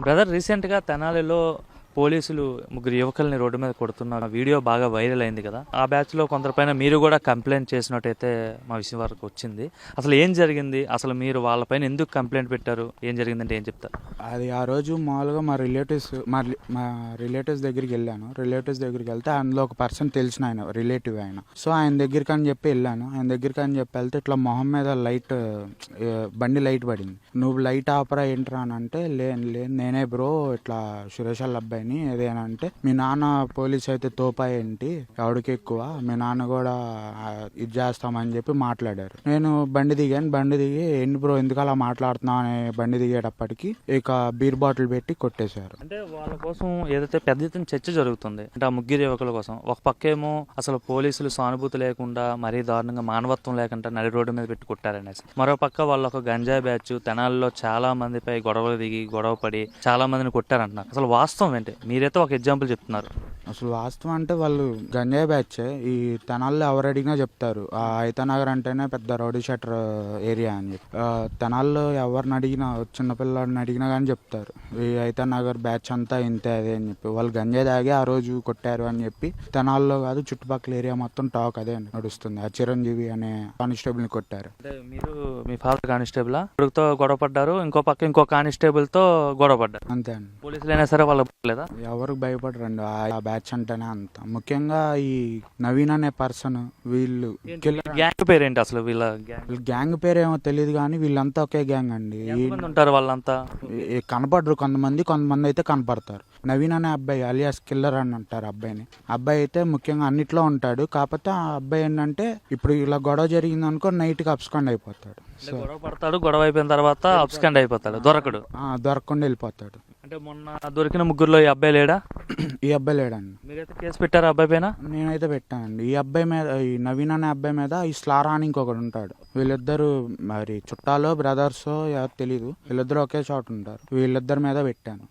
Brother, రీసెంట్గా తెనాలిలో పోలీసులు ముగ్గురు యువకుల్ని రోడ్డు మీద కొడుతున్న వీడియో బాగా వైరల్ అయింది కదా. ఆ బ్యాచ్లో కొందరిపైన మీరు కూడా కంప్లైంట్ చేసినట్టయితే మా విషయం వరకు వచ్చింది. అసలు ఏం జరిగింది? అసలు మీరు వాళ్ళపైన ఎందుకు కంప్లైంట్ పెట్టారు? ఏం జరిగిందంటే ఏం చెప్తారు? అది ఆ రోజు మామూలుగా మా రిలేటివ్స్ దగ్గరికి వెళ్ళాను. రిలేటివ్స్ దగ్గరికి వెళ్తే అందులో ఒక పర్సన్ తెలిసిన ఆయన, రిలేటివ్ ఆయన. సో ఆయన దగ్గరికి అని చెప్పి వెళ్ళాను. ఆయన దగ్గరికి అని చెప్పి వెళ్తే ఇట్లా మొహం మీద బండి లైట్ పడింది. నువ్వు లైట్ ఆపరా ఏంట్రా అని అంటే, లేదు నేనే బ్రో, ఇట్లా సురేష్ వాళ్ళ అబ్బాయిని, ఏదేనంటే మీ నాన్న పోలీస్ అయితే తోపా ఏంటి, ఎవడికి ఎక్కువ, మీ నాన్న కూడా ఇది చేస్తామని చెప్పి మాట్లాడారు. నేను బండి దిగి ఏంటి బ్రో ఎందుకు అలా మాట్లాడుతున్నావు అని బండి దిగేటప్పటికి ఇక బీర్ బాటిల్ పెట్టి కొట్టేశారు. అంటే వాళ్ళ కోసం ఏదైతే పెద్ద ఎత్తున చర్చ జరుగుతుంది అంటే ఆ ముగ్గురు యువకుల కోసం, ఒక పక్కేమో అసలు పోలీసులు సానుభూతి లేకుండా మరీ దారుణంగా మానవత్వం లేకుండా నడి రోడ్డు మీద పెట్టి కొట్టారనేసి, మరో పక్క వాళ్ళు ఒక గంజాయి బ్యాచ్ తెనాల్లో చాలా మందిపై గొడవలు దిగి గొడవ పడి చాలా మందిని కొట్టారంటున్నారు. అసలు వాస్తవం ఏంటి? మీరైతే ఒక ఎగ్జాంపుల్ చెప్తున్నారు. అసలు వాస్తవం అంటే వాళ్ళు గంజాయి బ్యాచే. ఈ తెనాల్లో ఎవరు అడిగినా చెప్తారు ఆ ఐతానగర్ అంటేనే పెద్ద రౌడీ షట్టర్ ఏరియా అని చెప్పి. తెనాల్లో ఎవరిని అడిగినా, చిన్నపిల్లాడిని అడిగినా కానీ చెప్తారు ఈ ఐతానగర్ బ్యాచ్ అంతా ఇంతే అదే అని చెప్పి. వాళ్ళు గంజాయి తాగి ఆ రోజు కొట్టారు అని చెప్పి తెనాల్లో కాదు చుట్టుపక్కల ఏరియా మొత్తం టాక్ అదే నడుస్తుంది. ఆ చిరంజీవి అనే కానిస్టేబుల్ని కొట్టారు. అంటే మీరు మీ ఫాదర్ కానిస్టేబుల్ కొడుకుతో గొడవ పడ్డారు, ఇంకో పక్క ఇంకో కానిస్టేబుల్తో గొడవ పడ్డారు. అంతే అండి. పోలీసులు అయినా సరే వాళ్ళ లేదా ఎవరికి భయపడరండి ఆ బ్యాచ్ అంటేనే అంత. ముఖ్యంగా ఈ నవీన్ అనే పర్సన్, వీళ్ళు గ్యాంగ్ పేరేంటి అసలు? వీళ్ళ గ్యాంగ్ పేరేమో తెలియదు కానీ వీళ్ళంతా ఒకే గ్యాంగ్ అండి. ఉంటారు వాళ్ళంతా? కనపడరు కొంతమంది అయితే కనపడతారు. నవీన్ అనే అబ్బాయి అలియాస్ కిల్లర్ అని అంటారు అబ్బాయిని. అబ్బాయి అయితే ముఖ్యంగా అన్నిట్లో ఉంటాడు. కాకపోతే ఆ అబ్బాయి ఏంటంటే ఇప్పుడు ఇలా గొడవ జరిగింది అనుకో నైట్కి అబ్స్కాండ్ అయిపోతాడు. గొడవ పడతాడు, గొడవ అయిపోయిన తర్వాత అబ్స్కాండ్ అయిపోతాడు, దొరకకుండా వెళ్ళిపోతాడు. అంటే మొన్న దొరికిన ముగ్గురులో ఈ అబ్బాయి లేడా? ఈ అబ్బాయి లేడండి. మీరైతే కేసు పెట్టారా అబ్బాయి పైన? నేనైతే పెట్టానండి. ఈ అబ్బాయి మీద, ఈ నవీన్ అనే అబ్బాయి మీద ఈ స్లారా అని ఇంకొకటి ఉంటాడు. వీళ్ళిద్దరు మరి చుట్టాలో బ్రదర్స్ ఎవరు తెలీదు. వీళ్ళిద్దరు ఒకే చోట ఉంటారు. వీళ్ళిద్దరి మీద పెట్టాను.